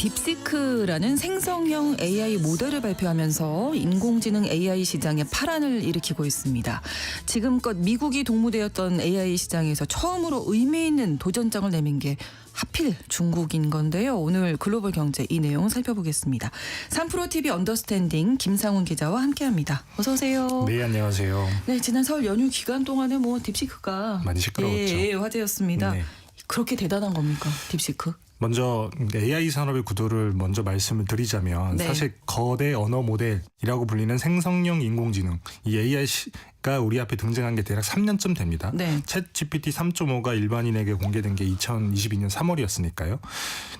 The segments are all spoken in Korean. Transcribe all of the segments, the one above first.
딥시크라는 생성형 AI 모델을 발표하면서 인공지능 AI 시장에 파란을 일으키고 있습니다. 지금껏 미국이 동무되었던 AI 시장에서 처음으로 의미 있는 도전장을 내민 게 하필 중국인 건데요. 오늘 글로벌 경제 이 내용 살펴보겠습니다. 3프로TV 언더스탠딩 김상훈 기자와 함께합니다. 어서 오세요. 네, 안녕하세요. 네, 지난 설 연휴 기간 동안에 딥시크가 많이 시끄러웠죠. 화제였습니다. 네. 그렇게 대단한 겁니까, 딥시크? 먼저 AI 산업의 구도를 먼저 말씀을 드리자면 네. 사실 거대 언어 모델이라고 불리는 생성형 인공지능 이 AI가 우리 앞에 등장한 게 대략 3년쯤 됩니다. 네. 챗 GPT 3.5가 일반인에게 공개된 게 2022년 3월이었으니까요.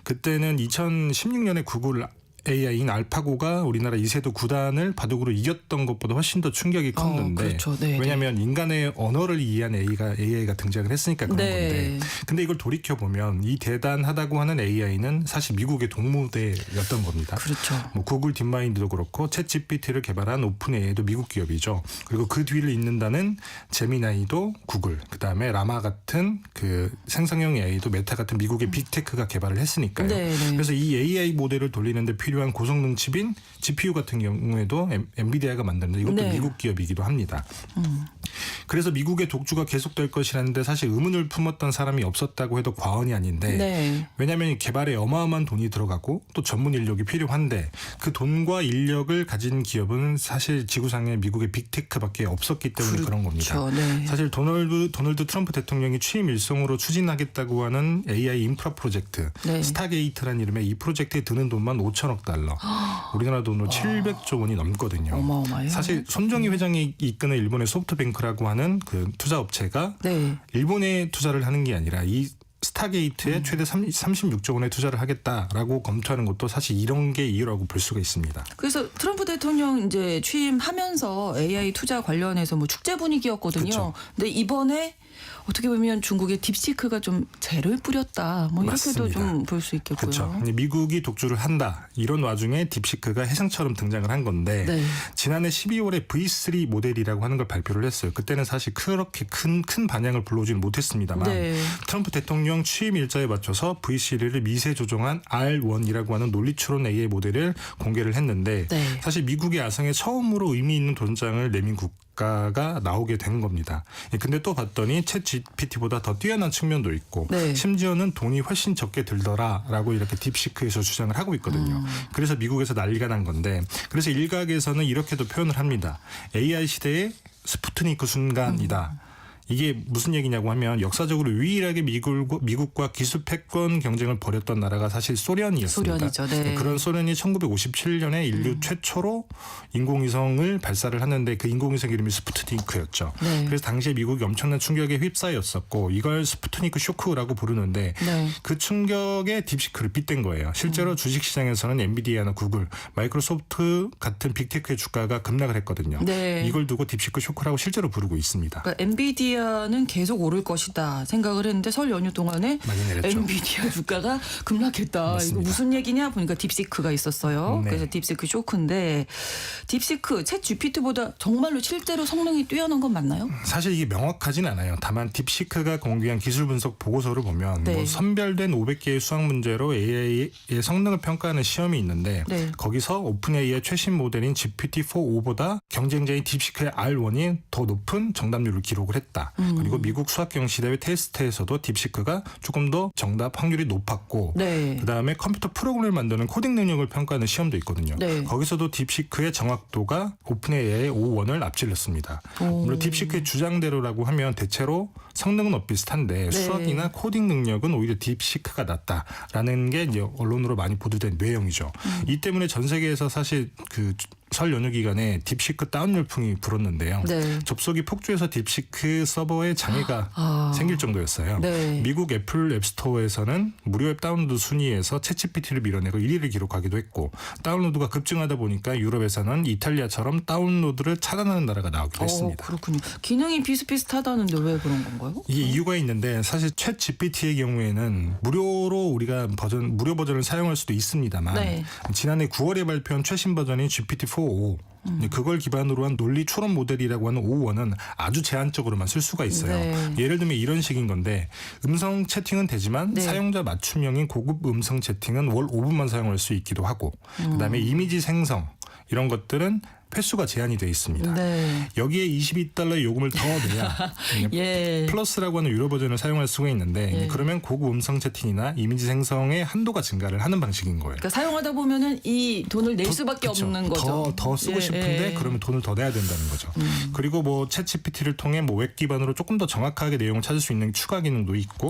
그때는 2016년에 구글 AI인 알파고가 우리나라 이세도 9단을 바둑으로 이겼던 것보다 훨씬 더 충격이 컸는데 그렇죠. 네, 왜냐하면 인간의 언어를 이해한 AI가 등장을 했으니까 그런 건데 근데 이걸 돌이켜보면 이 대단하다고 하는 AI는 사실 미국의 동무대였던 겁니다. 그렇죠. 뭐 구글 딥마인드도 그렇고 챗 GPT를 개발한 오픈 AI도 미국 기업이죠. 그리고 그 뒤를 잇는다는 제미나이도 구글, 그다음에 라마 같은 그 생성형 AI도 메타 같은 미국의 빅테크가 개발을 했으니까요. 그래서 이 AI 모델을 돌리는데 필요한 고성능 칩인 GPU 같은 경우에도 엔비디아가 만드는데 이것도 미국 기업이기도 합니다. 그래서 미국의 독주가 계속될 것이라는데 사실 의문을 품었던 사람이 없었다고 해도 과언이 아닌데 왜냐하면 개발에 어마어마한 돈이 들어가고 또 전문 인력이 필요한데 그 돈과 인력을 가진 기업은 사실 지구상에 미국의 빅테크밖에 없었기 때문에 그런 겁니다. 사실 도널드 트럼프 대통령이 취임 일성으로 추진하겠다고 하는 AI 인프라 프로젝트 스타게이트라는 이름의 이 프로젝트에 드는 돈만 5천억 달러 우리나라 돈으로 700조 원이 넘거든요. 어마어마해요. 사실 손정희 회장이 이끄는 일본의 소프트뱅크라고 하는 그 투자업체가 일본에 투자를 하는 게 아니라 이 스타게이트에 최대 36조 원의 투자를 하겠다라고 검토하는 것도 사실 이런 게 이유라고 볼 수가 있습니다. 그래서 트럼프 대통령 이제 취임하면서 AI 투자 관련해서 뭐 축제 분위기였거든요. 그렇죠. 근데 이번에 어떻게 보면 중국의 딥시크가 좀 재를 뿌렸다. 뭐 이렇게도 좀 볼 수 있겠고요. 그렇죠. 미국이 독주를 한다. 이런 와중에 딥시크가 해상처럼 등장을 한 건데 지난해 12월에 V3 모델이라고 하는 걸 발표를 했어요. 그때는 사실 그렇게 큰 반향을 불러오지는 못했습니다만 트럼프 대통령 취임 일자에 맞춰서 V3를 미세 조정한 R1이라고 하는 논리추론 AI 모델을 공개를 했는데 사실 미국의 야성에 처음으로 의미 있는 도전장을 내민 국가가 나오게 된 겁니다. 근데 또 봤더니 챗 GPT보다 더 뛰어난 측면도 있고 심지어는 돈이 훨씬 적게 들더라라고 이렇게 딥시크에서 주장을 하고 있거든요. 그래서 미국에서 난리가 난 건데 그래서 일각에서는 이렇게도 표현을 합니다. AI 시대의 스푸트니크 순간이다. 이게 무슨 얘기냐고 하면 역사적으로 유일하게 미국과 기술 패권 경쟁을 벌였던 나라가 사실 소련이었습니다. 소련이죠. 그런 소련이 1957년에 인류 최초로 인공위성을 발사를 하는데 그 인공위성 이름이 스푸트니크였죠. 그래서 당시에 미국이 엄청난 충격에 휩싸였었고 이걸 스푸트니크 쇼크라고 부르는데 그 충격에 딥시크를 빗댄 거예요. 실제로 주식시장에서는 엔비디아나 구글, 마이크로소프트 같은 빅테크의 주가가 급락을 했거든요. 이걸 두고 딥시크 쇼크라고 실제로 부르고 있습니다. 그러니까 엔비디아는 계속 오를 것이다 생각을 했는데 설 연휴 동안에 엔비디아 주가가 급락했다. 이거 무슨 얘기냐 보니까 딥시크가 있었어요. 그래서 딥시크 쇼크인데 딥시크 챗 GPT보다 정말로 실제로 성능이 뛰어난 건 맞나요? 사실 이게 명확하진 않아요. 다만 딥시크가 공개한 기술 분석 보고서를 보면 뭐 선별된 500개의 수학 문제로 AI의 성능을 평가하는 시험이 있는데 거기서 오픈 AI의 최신 모델인 GPT-4.5보다 경쟁자인 딥시크의 R1이 더 높은 정답률을 기록을 했다. 그리고 미국 수학경시대회 테스트에서도 딥시크가 조금 더 정답 확률이 높았고 그다음에 컴퓨터 프로그램을 만드는 코딩 능력을 평가하는 시험도 있거든요. 거기서도 딥시크의 정확도가 오픈 AI의 5원을 앞질렀습니다. 물론 딥시크의 주장대로라고 하면 대체로 성능은 비슷한데 수학이나 코딩 능력은 오히려 딥시크가 낫다라는 게 이제 언론으로 많이 보도된 내용이죠. 이 때문에 전 세계에서 사실 그 설 연휴 기간에 딥시크 다운 열풍이 불었는데요. 접속이 폭주해서 딥시크 서버에 장애가 생길 정도였어요. 미국 애플 앱스토어에서는 무료 앱 다운로드 순위에서 챗GPT를 밀어내고 1위를 기록하기도 했고 다운로드가 급증하다 보니까 유럽에서는 이탈리아처럼 다운로드를 차단하는 나라가 나오기도 했습니다. 그렇군요. 기능이 비슷비슷하다는데 왜 그런 건가요? 이게 이유가 있는데 사실 챗 GPT의 경우에는 무료로 우리가 무료 버전을 사용할 수도 있습니다만 지난해 9월에 발표한 최신 버전인 GPT-4 GPT-4o 그걸 기반으로 한 논리 추론 모델이라고 하는 O1은 아주 제한적으로만 쓸 수가 있어요. 네. 예를 들면 이런 식인 건데 음성 채팅은 되지만 네. 사용자 맞춤형인 고급 음성 채팅은 월 5분만 사용할 수 있기도 하고 그다음에 이미지 생성 이런 것들은 횟수가 제한이 돼 있습니다. 네. 여기에 $22의 요금을 더 내야 예. 플러스라고 하는 유료 버전을 사용할 수가 있는데 예. 그러면 고급 음성 채팅이나 이미지 생성의 한도가 증가를 하는 방식인 거예요. 그러니까 사용하다 보면은 이 돈을 낼 수밖에 그쵸. 없는 거죠. 더 쓰고 예, 싶은데 예. 그러면 돈을 더 내야 된다는 거죠. 그리고 뭐 챗GPT를 통해 뭐 웹 기반으로 조금 더 정확하게 내용을 찾을 수 있는 추가 기능도 있고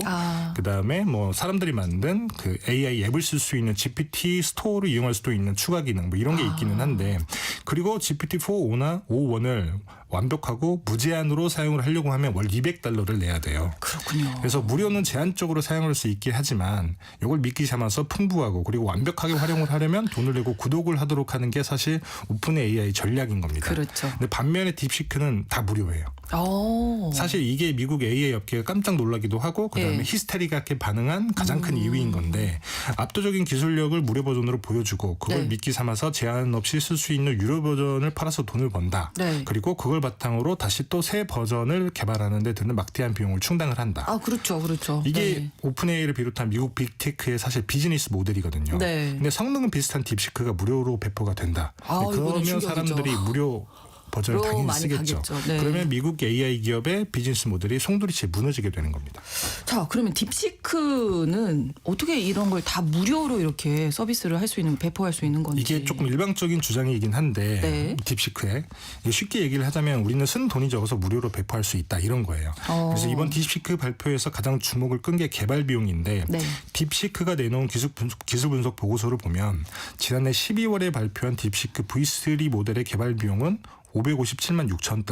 그다음에 뭐 사람들이 만든 그 AI 앱을 쓸 수 있는 GPT 스토어를 이용할 수도 있는 추가 기능 뭐 이런 게 있기는 한데 그리고 GPT-4o나 O1을 완벽하고 무제한으로 사용을 하려고 하면 월 $200를 내야 돼요. 그렇군요. 그래서 무료는 제한적으로 사용할 수 있긴 하지만 이걸 믿기 삼아서 풍부하고 그리고 완벽하게 활용을 하려면 돈을 내고 구독을 하도록 하는 게 사실 오픈 AI 전략인 겁니다. 그렇죠. 근데 반면에 딥시크는 다 무료예요. 오. 사실 이게 미국 AI 업계가 깜짝 놀라기도 하고 그다음에 예. 히스테리하게 반응한 가장 큰 이유인 건데 압도적인 기술력을 무료 버전으로 보여주고 그걸 네. 믿기 삼아서 제한 없이 쓸 수 있는 유료 버전을 팔아서 돈을 번다. 네. 그리고 그걸 바탕으로 다시 또 새 버전을 개발하는 데 드는 막대한 비용을 충당을 한다. 그렇죠. 그렇죠. 이게 네. 오픈 AI를 비롯한 미국 빅테크의 사실 비즈니스 모델이거든요. 네. 근데 성능은 비슷한 딥시크가 무료로 배포가 된다. 이거는 그러면 충격이죠. 사람들이 무료 버전을 당연히 많이 쓰겠죠. 가겠죠. 네. 그러면 미국 AI 기업의 비즈니스 모델이 송두리째 무너지게 되는 겁니다. 자, 그러면 딥시크는 어떻게 이런 걸 다 무료로 이렇게 서비스를 할 수 있는, 배포할 수 있는 건지. 이게 조금 일방적인 주장이긴 한데 네. 딥시크에 쉽게 얘기를 하자면 우리는 쓴 돈이 적어서 무료로 배포할 수 있다 이런 거예요. 그래서 이번 딥시크 발표에서 가장 주목을 끈 게 개발 비용인데 네. 딥시크가 내놓은 기술 분석 보고서를 보면 지난해 12월에 발표한 딥시크 V3 모델의 개발 비용은 $557만 6천.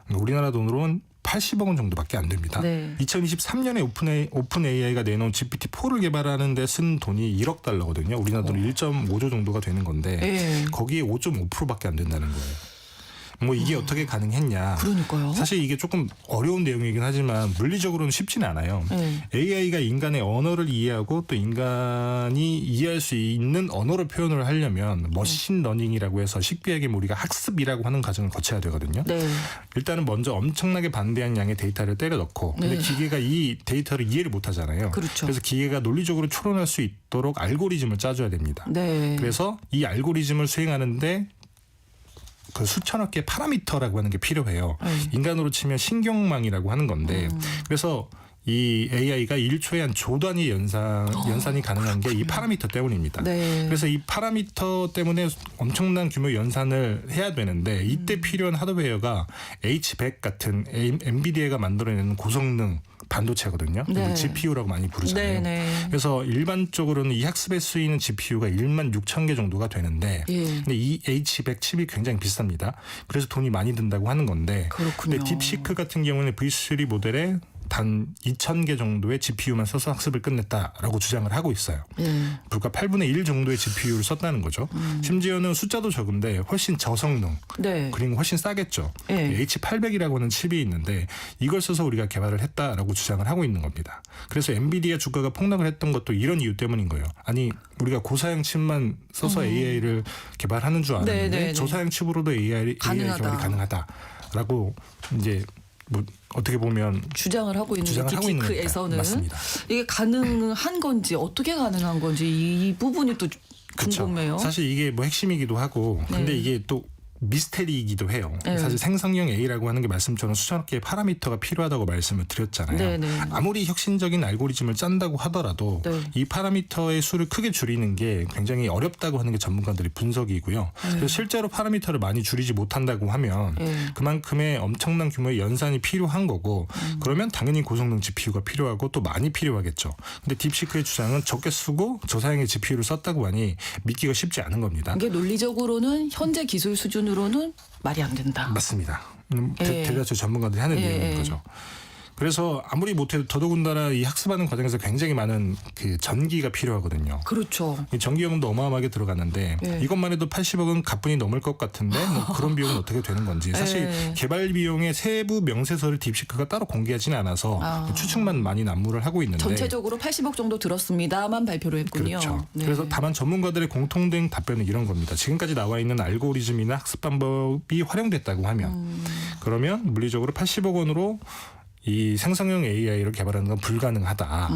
우리나라 돈으로는 80억 원 정도밖에 안 됩니다. 네. 2023년에 오픈 AI가 내놓은 GPT-4를 개발하는 데 쓴 돈이 $1억 우리나라 돈 1.5조 정도가 되는 건데 네. 거기에 5.5%밖에 안 된다는 거예요. 뭐 이게 어떻게 가능했냐. 그러니까요. 사실 이게 조금 어려운 내용이긴 하지만 물리적으로는 쉽지는 않아요. 네. AI가 인간의 언어를 이해하고 또 인간이 이해할 수 있는 언어로 표현을 하려면 머신 러닝이라고 해서 쉽게 우리가 학습이라고 하는 과정을 거쳐야 되거든요. 네. 일단은 먼저 엄청나게 반대한 양의 데이터를 때려 넣고 근데 네. 기계가 이 데이터를 이해를 못 하잖아요. 그렇죠. 그래서 기계가 논리적으로 추론할 수 있도록 알고리즘을 짜줘야 됩니다. 네. 그래서 이 알고리즘을 수행하는데 그 수천억 개의 파라미터라고 하는 게 필요해요. 인간으로 치면 신경망이라고 하는 건데 그래서 이 AI가 1초에 한 조 단위 연산이 가능한 게 이 파라미터 때문입니다. 네. 그래서 이 파라미터 때문에 엄청난 규모의 연산을 해야 되는데 이때 필요한 하드웨어가 H100 같은 엔비디아가 만들어내는 고성능 반도체거든요. 네. GPU라고 많이 부르잖아요. 네, 네. 그래서 일반적으로는 이 학습에 쓰이는 GPU가 1만 6천 개 정도가 되는데 예. 근데 이 H100 칩이 굉장히 비쌉니다. 그래서 돈이 많이 든다고 하는 건데 그렇군요. 근데 딥시크 같은 경우는 V3 모델에 단 2,000개 정도의 GPU만 써서 학습을 끝냈다라고 주장을 하고 있어요. 불과 8분의 1 정도의 GPU를 썼다는 거죠. 심지어는 숫자도 적은데 훨씬 저성능 네. 그리고 훨씬 싸겠죠. 네. H800이라고 하는 칩이 있는데 이걸 써서 우리가 개발을 했다라고 주장을 하고 있는 겁니다. 그래서 엔비디아 주가가 폭락을 했던 것도 이런 이유 때문인 거예요. 아니 우리가 고사양 칩만 써서 AI를 개발하는 줄 아는데 네, 네, 네. 저사양 칩으로도 AI 개발이 가능하다라고 이제 뭐 어떻게 보면 주장을 하고 있는 딥시크에서는 맞습니다. 이게 가능한 건지 어떻게 가능한 건지 이 부분이 또 궁금해요. 그쵸. 사실 이게 뭐 핵심이기도 하고 근데 네. 이게 또 미스테리이기도 해요. 네. 사실 생성형 A라고 하는 게 말씀처럼 수천억 개의 파라미터가 필요하다고 말씀을 드렸잖아요. 네, 네. 아무리 혁신적인 알고리즘을 짠다고 하더라도 네. 이 파라미터의 수를 크게 줄이는 게 굉장히 어렵다고 하는 게 전문가들의 분석이고요. 그래서 실제로 파라미터를 많이 줄이지 못한다고 하면 그만큼의 엄청난 규모의 연산이 필요한 거고 그러면 당연히 고성능 GPU가 필요하고 또 많이 필요하겠죠. 근데 딥시크의 주장은 적게 쓰고 저사양의 GPU를 썼다고 하니 믿기가 쉽지 않은 겁니다. 이게 논리적으로는 현재 기술 수준으로는 말이 안 된다. 맞습니다. 대다수 전문가들이 하는 얘기인 거죠. 그래서 아무리 못해도 더더군다나 이 학습하는 과정에서 굉장히 많은 그 전기가 필요하거든요. 그렇죠. 이 전기요금도 어마어마하게 들어갔는데 예. 이것만 해도 80억은 가뿐히 넘을 것 같은데 뭐 그런 비용은 어떻게 되는 건지 사실 예. 개발 비용의 세부 명세서를 딥시크가 따로 공개하지는 않아서 추측만 많이 난무를 하고 있는데 전체적으로 80억 정도 들었습니다만 발표를 했군요. 그렇죠. 네. 그래서 다만 전문가들의 공통된 답변은 이런 겁니다. 지금까지 나와 있는 알고리즘이나 학습 방법이 활용됐다고 하면 그러면 물리적으로 80억 원으로 이 생성형 AI를 개발하는 건 불가능하다.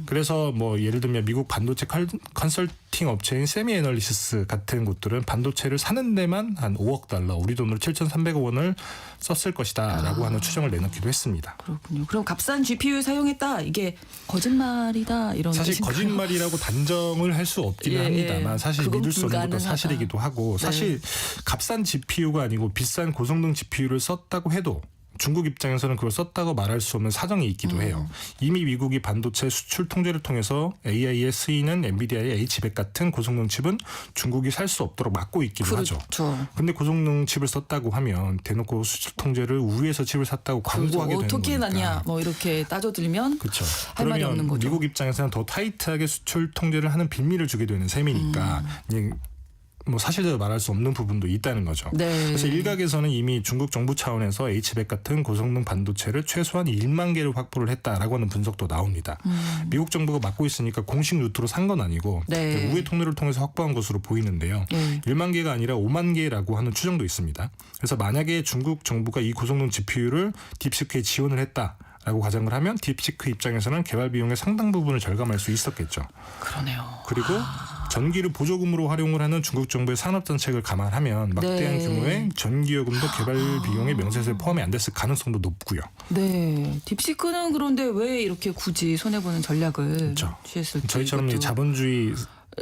그래서 뭐 예를 들면 미국 반도체 컨설팅 업체인 세미애널리시스 같은 곳들은 반도체를 사는 데만 한 5억 달러, 우리 돈으로 7,300억 원을 썼을 것이다라고 하는 추정을 내놓기도 했습니다. 그렇군요. 그럼 값싼 GPU 사용했다. 이게 거짓말이다 이런 사실 뜻인가요? 거짓말이라고 단정을 할 수 없기는 예, 합니다만 사실 그건 믿을 수 없는 것도 불가능하다. 사실이기도 하고 사실 값싼 GPU가 아니고 비싼 고성능 GPU를 썼다고 해도 중국 입장에서는 그걸 썼다고 말할 수 없는 사정이 있기도 해요. 이미 미국이 반도체 수출 통제를 통해서 AI에 쓰이는 엔비디아의 H100 같은 고성능 칩은 중국이 살 수 없도록 막고 있기도 하죠. 그렇죠. 근데 고성능 칩을 썼다고 하면 대놓고 수출 통제를 우회해서 칩을 샀다고 광고하게 되는 어떻게 거니까. 났냐 뭐 이렇게 따져들면 그렇죠. 할 말이 없는 그러면 거죠. 미국 입장에서는 더 타이트하게 수출 통제를 하는 빌미를 주게 되는 셈이니까 이제 뭐 사실대로 말할 수 없는 부분도 있다는 거죠. 네. 그래서 일각에서는 이미 중국 정부 차원에서 H100 같은 고성능 반도체를 최소한 1만 개를 확보를 했다라고 하는 분석도 나옵니다. 미국 정부가 맡고 있으니까 공식 루트로 산 건 아니고 네. 우회 통로를 통해서 확보한 것으로 보이는데요. 1만 개가 아니라 5만 개라고 하는 추정도 있습니다. 그래서 만약에 중국 정부가 이 고성능 GPU를 딥시크에 지원을 했다. 라고 가정을 하면 딥시크 입장에서는 개발 비용의 상당 부분을 절감할 수 있었겠죠. 그러네요. 그리고 전기를 보조금으로 활용을 하는 중국 정부의 산업 정책을 감안하면 막대한 네. 규모의 전기요금도 개발 비용의 명세서에 포함이 안 됐을 가능성도 높고요. 네. 딥시크는 그런데 왜 이렇게 굳이 손해보는 전략을 그렇죠. 취했을지. 저희처럼 이것도 자본주의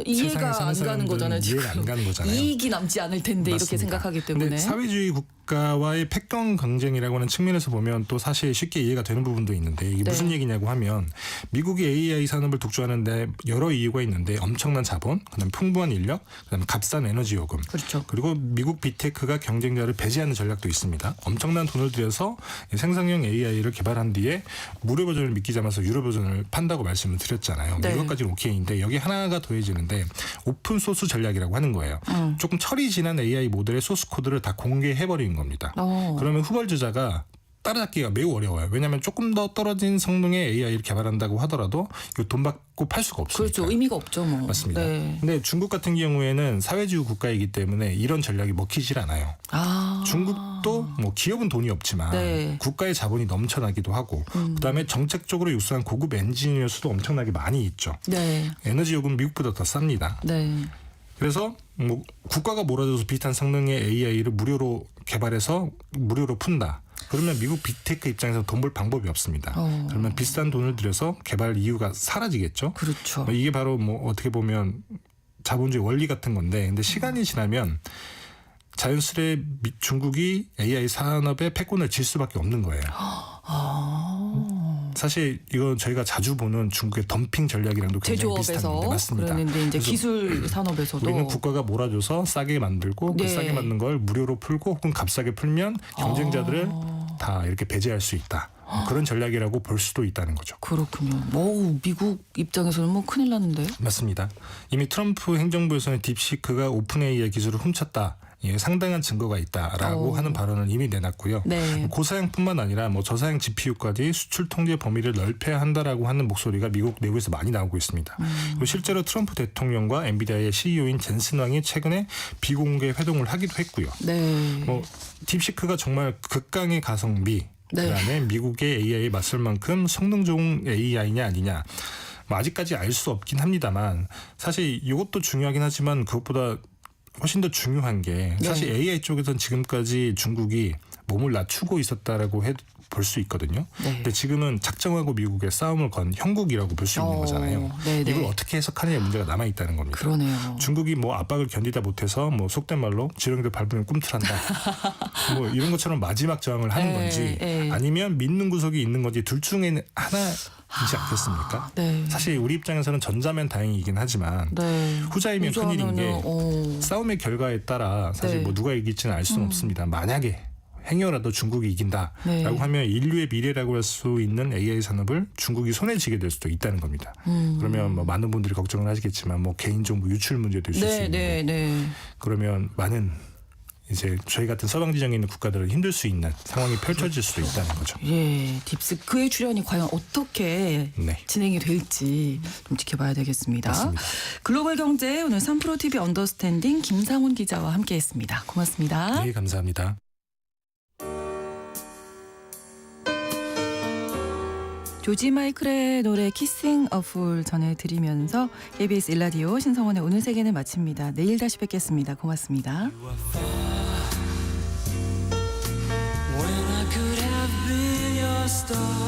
이해가 세상에 안 사는 가는 거잖아요. 지금. 이해가 안 가는 거잖아요. 이익이 남지 않을 텐데 이렇게 맞습니다. 생각하기 때문에. 근데 사회주의 국가와의 패권 경쟁이라고 하는 측면에서 보면 또 사실 쉽게 이해가 되는 부분도 있는데 이게 무슨 얘기냐고 하면 미국이 AI 산업을 독주하는데 여러 이유가 있는데 엄청난 자본, 그다음에 풍부한 인력, 그다음에 값싼 에너지 요금, 그렇죠. 그리고 미국 빅테크가 경쟁자를 배제하는 전략도 있습니다. 엄청난 돈을 들여서 생성형 AI를 개발한 뒤에 무료 버전을 믿기자마자 유료 버전을 판다고 말씀을 드렸잖아요. 네. 이것까지는 오케이인데 여기 하나가 더해지는데 오픈 소스 전략이라고 하는 거예요. 조금 철이 지난 AI 모델의 소스 코드를 다 공개해버린 겁니다. 그러면 후발주자가 따라잡기가 매우 어려워요. 왜냐하면 조금 더 떨어진 성능의 AI를 개발한다고 하더라도 이거 돈 받고 팔 수가 없으니까. 그렇죠. 의미가 없죠. 뭐. 맞습니다. 네. 근데 중국 같은 경우에는 사회주의 국가이기 때문에 이런 전략이 먹히질 않아요. 중국도 뭐 기업은 돈이 없지만 네. 국가의 자본이 넘쳐나기도 하고 그다음에 정책적으로 유수한 고급 엔지니어 수도 엄청나게 많이 있죠. 네. 에너지 요금 미국보다 더 쌉니다. 네. 그래서 뭐 국가가 몰아줘서 비슷한 성능의 AI를 무료로 개발해서 무료로 푼다. 그러면 미국 빅테크 입장에서 돈 벌 방법이 없습니다. 그러면 비싼 돈을 들여서 개발 이유가 사라지겠죠. 그렇죠. 이게 바로 뭐 어떻게 보면 자본주의 원리 같은 건데, 근데 시간이 지나면 자연스레 중국이 AI 산업에 패권을 질 수밖에 없는 거예요. 사실 이건 저희가 자주 보는 중국의 덤핑 전략이랑도 굉장히 비슷한 건데 맞습니다. 그랬는데 이제 기술 산업에서도 우리는 국가가 몰아줘서 싸게 만들고 그 싸게 만든 걸 무료로 풀고 혹은 값싸게 풀면 경쟁자들을 다 이렇게 배제할 수 있다. 그런 전략이라고 볼 수도 있다는 거죠. 그렇군요. 미국 입장에서는 뭐 큰일 났는데. 맞습니다. 이미 트럼프 행정부에서는 딥시크가 오픈 AI 기술을 훔쳤다. 상당한 증거가 있다라고 하는 발언을 이미 내놨고요. 네. 고사양뿐만 아니라 뭐 저사양 GPU까지 수출 통제 범위를 넓혀야 한다라고 하는 목소리가 미국 내부에서 많이 나오고 있습니다. 그리고 실제로 트럼프 대통령과 엔비디아의 CEO인 젠슨 왕이 최근에 비공개 회동을 하기도 했고요. 네. 딥시크가 정말 극강의 가성비, 그다음에 미국의 AI에 맞설 만큼 성능 좋은 AI냐 아니냐. 아직까지 알 수 없긴 합니다만 사실 이것도 중요하긴 하지만 그것보다 훨씬 더 중요한 게 사실 AI 쪽에서는 지금까지 중국이 몸을 낮추고 있었다라고 볼 수 있거든요. 근데 지금은 작정하고 미국의 싸움을 건 형국이라고 볼 수 있는 거잖아요. 이걸 어떻게 해석하느냐의 문제가 남아 있다는 겁니다. 그러네요. 중국이 압박을 견디다 못해서 속된 말로 지렁이를 밟으면 꿈틀한다. 이런 것처럼 마지막 저항을 하는 건지 아니면 믿는 구석이 있는 건지 둘 중에 하나이지 않겠습니까? 사실 우리 입장에서는 전자면 다행이긴 하지만 후자이면 큰일인 게 싸움의 결과에 따라 사실 누가 이길지는 알 수는 없습니다. 만약에 행여라도 중국이 이긴다라고 네. 하면 인류의 미래라고 할 수 있는 AI 산업을 중국이 손에 쥐게 될 수도 있다는 겁니다. 그러면 뭐 많은 분들이 걱정을 하시겠지만 뭐 개인정보 유출 문제도 있을 수 있는데 그러면 많은 이제 저희 같은 서방 지정에 있는 국가들은 힘들 수 있는 상황이 펼쳐질 수도 있다는 거죠. 예, 딥스크의 출현이 과연 어떻게 진행이 될지 좀 지켜봐야 되겠습니다. 맞습니다. 글로벌 경제 오늘 3프로 TV 언더스탠딩 김상훈 기자와 함께했습니다. 고맙습니다. 네, 감사합니다. 조지 마이클의 노래 키싱 어 풀 전해드리면서 KBS 1라디오 신성원의 오늘 세계는 마칩니다. 내일 다시 뵙겠습니다. 고맙습니다. When I could have been your star.